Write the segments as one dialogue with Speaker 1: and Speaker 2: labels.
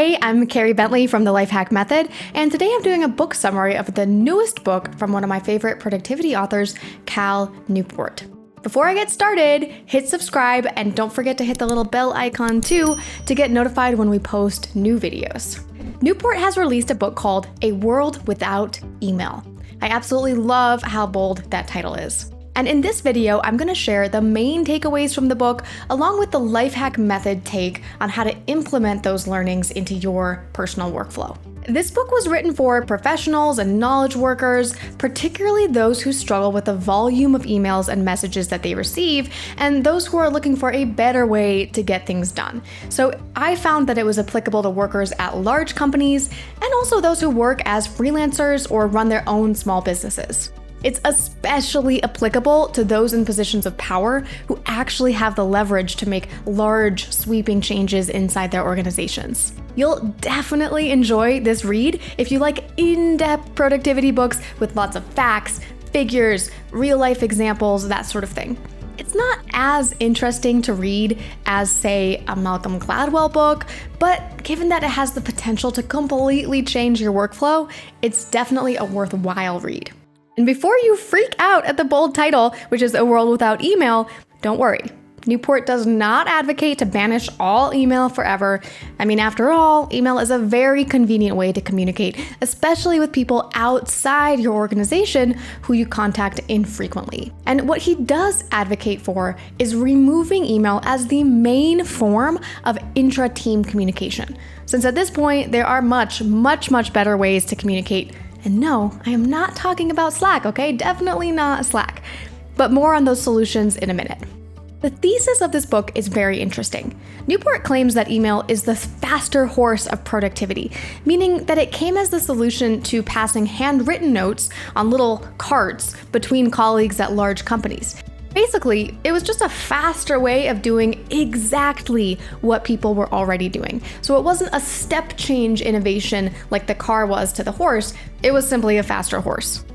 Speaker 1: Hey, I'm Carrie Bentley from the Lifehack Method, and today I'm doing a book summary of the newest book from one of my favorite productivity authors, Cal Newport. Before I get started, hit subscribe and don't forget to hit the little bell icon too to get notified when we post new videos. Newport has released a book called A World Without Email. I absolutely love how bold that title is. And in this video, I'm going to share the main takeaways from the book, along with the Lifehack Method take on how to implement those learnings into your personal workflow. This book was written for professionals and knowledge workers, particularly those who struggle with the volume of emails and messages that they receive, and those who are looking for a better way to get things done. So I found that it was applicable to workers at large companies, and also those who work as freelancers or run their own small businesses. It's especially applicable to those in positions of power who actually have the leverage to make large, sweeping changes inside their organizations. You'll definitely enjoy this read if you like in-depth productivity books with lots of facts, figures, real-life examples, that sort of thing. It's not as interesting to read as, say, a Malcolm Gladwell book, but given that it has the potential to completely change your workflow, it's definitely a worthwhile read. And before you freak out at the bold title, which is A World Without Email, don't worry. Newport does not advocate to banish all email forever. I mean, after all, email is a very convenient way to communicate, especially with people outside your organization who you contact infrequently. And what he does advocate for is removing email as the main form of intra-team communication, since at this point, there are much better ways to communicate. And no, I am not talking about Slack, okay? Definitely not Slack. But more on those solutions in a minute. The thesis of this book is very interesting. Newport claims that email is the faster horse of productivity, meaning that it came as the solution to passing handwritten notes on little cards between colleagues at large companies. Basically, it was just a faster way of doing exactly what people were already doing. So it wasn't a step change innovation like the car was to the horse, it was simply a faster horse.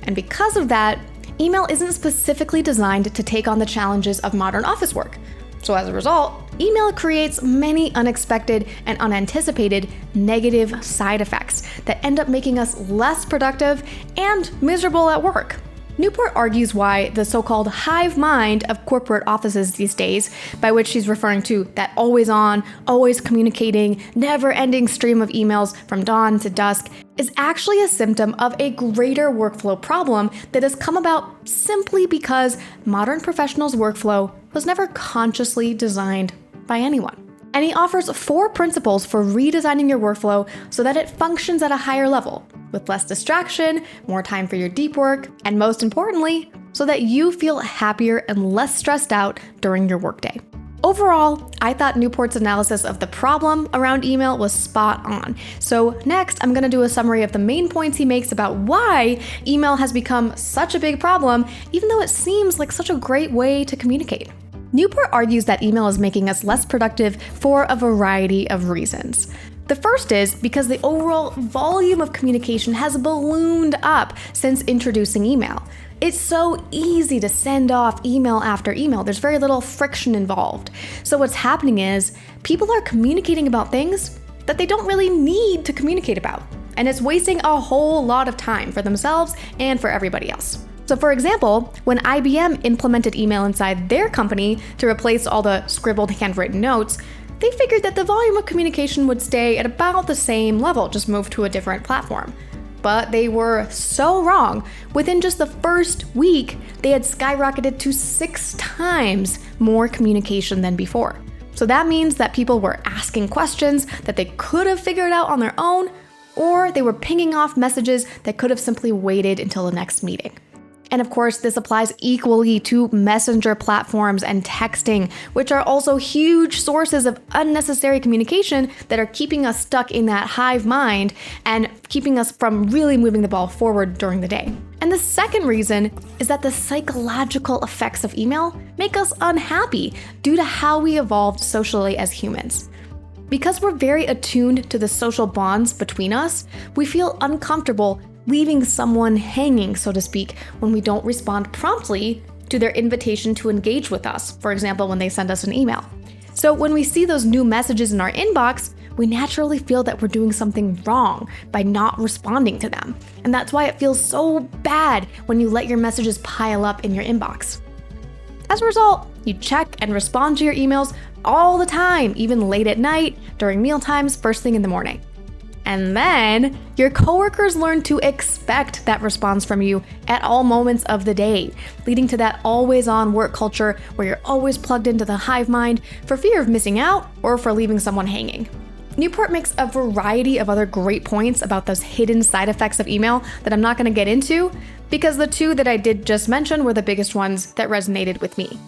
Speaker 1: And because of that, email isn't specifically designed to take on the challenges of modern office work. So as a result, email creates many unexpected and unanticipated negative side effects that end up making us less productive and miserable at work. Newport argues why the so-called hive mind of corporate offices these days, by which she's referring to that always on, always communicating, never-ending stream of emails from dawn to dusk, is actually a symptom of a greater workflow problem that has come about simply because modern professionals' workflow was never consciously designed by anyone. And he offers 4 principles for redesigning your workflow so that it functions at a higher level, with less distraction, more time for your deep work, and most importantly, so that you feel happier and less stressed out during your workday. Overall, I thought Newport's analysis of the problem around email was spot on. So next, I'm going to do a summary of the main points he makes about why email has become such a big problem, even though it seems like such a great way to communicate. Newport argues that email is making us less productive for a variety of reasons. The first is because the overall volume of communication has ballooned up since introducing email. It's so easy to send off email after email. There's very little friction involved. So what's happening is people are communicating about things that they don't really need to communicate about. And it's wasting a whole lot of time for themselves and for everybody else. So for example, when IBM implemented email inside their company to replace all the scribbled handwritten notes, they figured that the volume of communication would stay at about the same level, just move to a different platform. But they were so wrong. Within just the first week, they had skyrocketed to 6 times more communication than before. So that means that people were asking questions that they could have figured out on their own, or they were pinging off messages that could have simply waited until the next meeting. And of course, this applies equally to messenger platforms and texting, which are also huge sources of unnecessary communication that are keeping us stuck in that hive mind and keeping us from really moving the ball forward during the day. And the second reason is that the psychological effects of email make us unhappy due to how we evolved socially as humans. Because we're very attuned to the social bonds between us, we feel uncomfortable leaving someone hanging, so to speak, when we don't respond promptly to their invitation to engage with us, for example, when they send us an email. So when we see those new messages in our inbox, we naturally feel that we're doing something wrong by not responding to them. And that's why it feels so bad when you let your messages pile up in your inbox. As a result, you check and respond to your emails all the time, even late at night, during meal times, first thing in the morning. And then your coworkers learn to expect that response from you at all moments of the day, leading to that always-on work culture where you're always plugged into the hive mind for fear of missing out or for leaving someone hanging. Newport makes a variety of other great points about those hidden side effects of email that I'm not going to get into, because the two that I did just mention were the biggest ones that resonated with me.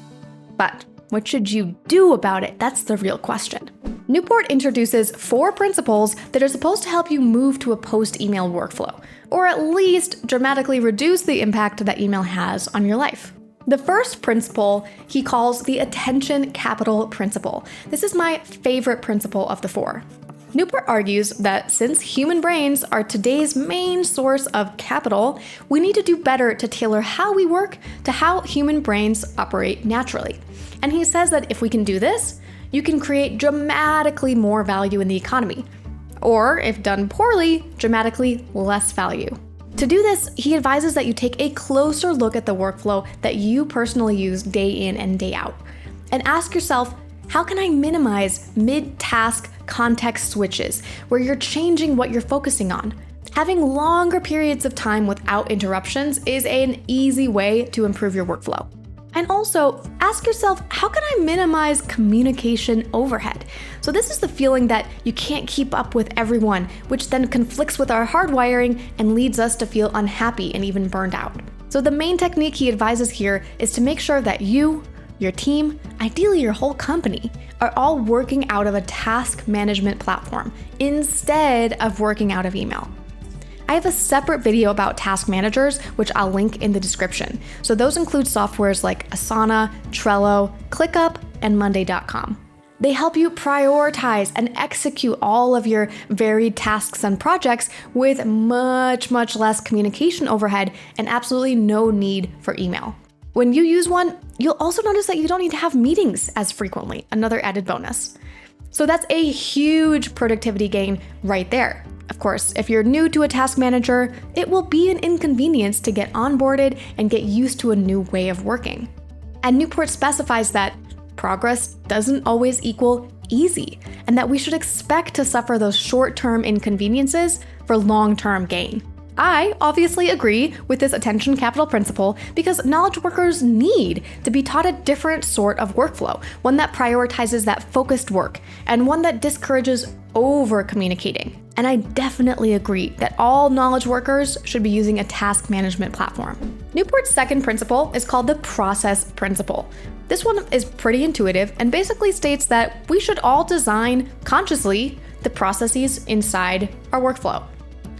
Speaker 1: But what should you do about it? That's the real question. Newport introduces 4 principles that are supposed to help you move to a post-email workflow, or at least dramatically reduce the impact that email has on your life. The first principle he calls the attention capital principle. This is my favorite principle of the 4. Newport argues that since human brains are today's main source of capital, we need to do better to tailor how we work to how human brains operate naturally. And he says that if we can do this, you can create dramatically more value in the economy. Or, if done poorly, dramatically less value. To do this, he advises that you take a closer look at the workflow that you personally use day in and day out. And ask yourself, how can I minimize mid-task context switches where you're changing what you're focusing on? Having longer periods of time without interruptions is an easy way to improve your workflow. And also, ask yourself, how can I minimize communication overhead? So this is the feeling that you can't keep up with everyone, which then conflicts with our hardwiring and leads us to feel unhappy and even burned out. So the main technique he advises here is to make sure that you, your team, ideally your whole company, are all working out of a task management platform instead of working out of email. I have a separate video about task managers, which I'll link in the description. So those include softwares like Asana, Trello, ClickUp, and Monday.com. They help you prioritize and execute all of your varied tasks and projects with much less communication overhead and absolutely no need for email. When you use one, you'll also notice that you don't need to have meetings as frequently, another added bonus. So that's a huge productivity gain right there. Of course, if you're new to a task manager, it will be an inconvenience to get onboarded and get used to a new way of working. And Newport specifies that progress doesn't always equal easy, and that we should expect to suffer those short-term inconveniences for long-term gain. I obviously agree with this attention capital principle because knowledge workers need to be taught a different sort of workflow, one that prioritizes that focused work and one that discourages over-communicating. And I definitely agree that all knowledge workers should be using a task management platform. Newport's second principle is called the process principle. This one is pretty intuitive and basically states that we should all design consciously the processes inside our workflow.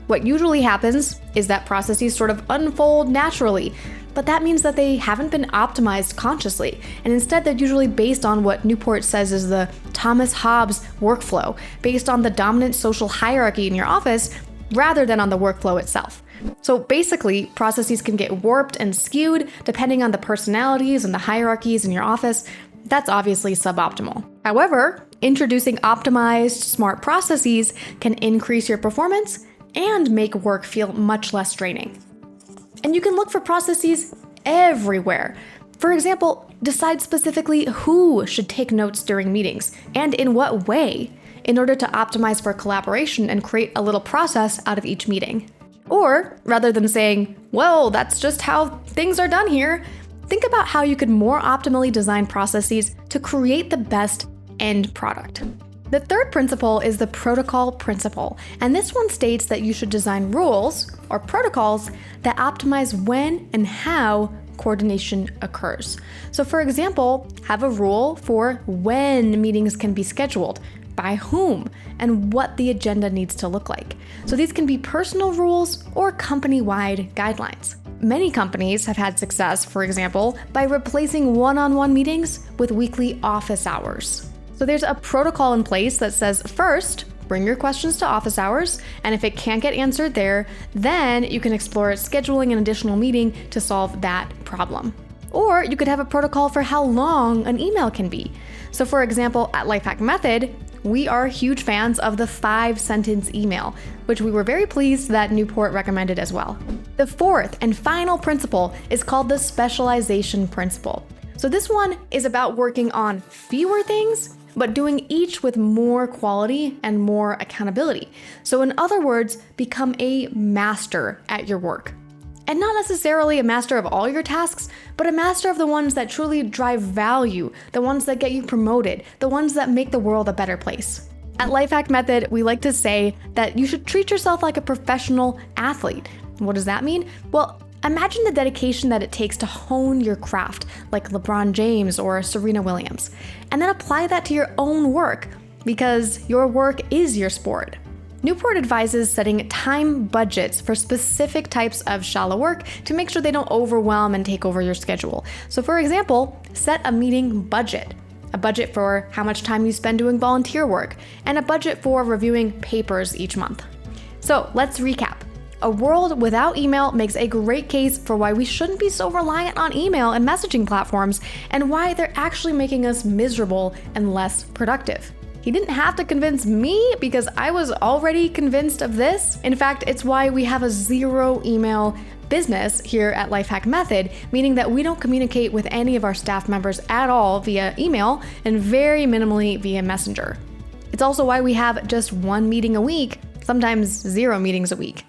Speaker 1: What usually happens is that processes sort of unfold naturally, but that means that they haven't been optimized consciously, and instead they're usually based on what Newport says is the Thomas Hobbes workflow, based on the dominant social hierarchy in your office, rather than on the workflow itself. So basically, processes can get warped and skewed depending on the personalities and the hierarchies in your office. That's obviously suboptimal. However, introducing optimized, smart processes can increase your performance and make work feel much less draining. And you can look for processes everywhere. For example, decide specifically who should take notes during meetings and in what way in order to optimize for collaboration and create a little process out of each meeting. Or rather than saying, well, that's just how things are done here, think about how you could more optimally design processes to create the best end product. The third principle is the protocol principle, and this one states that you should design rules or protocols that optimize when and how coordination occurs. So for example, have a rule for when meetings can be scheduled, by whom, and what the agenda needs to look like. So these can be personal rules or company-wide guidelines. Many companies have had success, for example, by replacing one-on-one meetings with weekly office hours. So there's a protocol in place that says, first, bring your questions to office hours, and if it can't get answered there, then you can explore scheduling an additional meeting to solve that problem. Or you could have a protocol for how long an email can be. So for example, at Lifehack Method, we are huge fans of the 5-sentence email, which we were very pleased that Newport recommended as well. The fourth and final principle is called the specialization principle. So this one is about working on fewer things, but doing each with more quality and more accountability. So in other words, become a master at your work. And not necessarily a master of all your tasks, but a master of the ones that truly drive value, the ones that get you promoted, the ones that make the world a better place. At Lifehack Method, we like to say that you should treat yourself like a professional athlete. What does that mean? Well, imagine the dedication that it takes to hone your craft, like LeBron James or Serena Williams, and then apply that to your own work, because your work is your sport. Newport advises setting time budgets for specific types of shallow work to make sure they don't overwhelm and take over your schedule. So for example, set a meeting budget. A budget for how much time you spend doing volunteer work, and a budget for reviewing papers each month. So let's recap. A world without email makes a great case for why we shouldn't be so reliant on email and messaging platforms, and why they're actually making us miserable and less productive. He didn't have to convince me because I was already convinced of this. In fact, it's why we have a zero email business here at Lifehack Method, meaning that we don't communicate with any of our staff members at all via email and very minimally via Messenger. It's also why we have just one meeting a week, sometimes 0 meetings a week.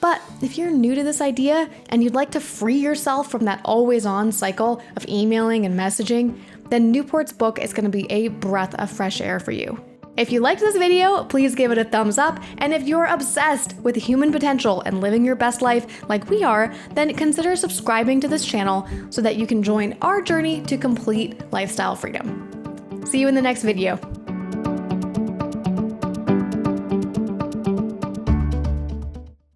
Speaker 1: But if you're new to this idea and you'd like to free yourself from that always-on cycle of emailing and messaging, then Newport's book is going to be a breath of fresh air for you. If you liked this video, please give it a thumbs up, and if you're obsessed with human potential and living your best life like we are, then consider subscribing to this channel so that you can join our journey to complete lifestyle freedom. See you in the next video.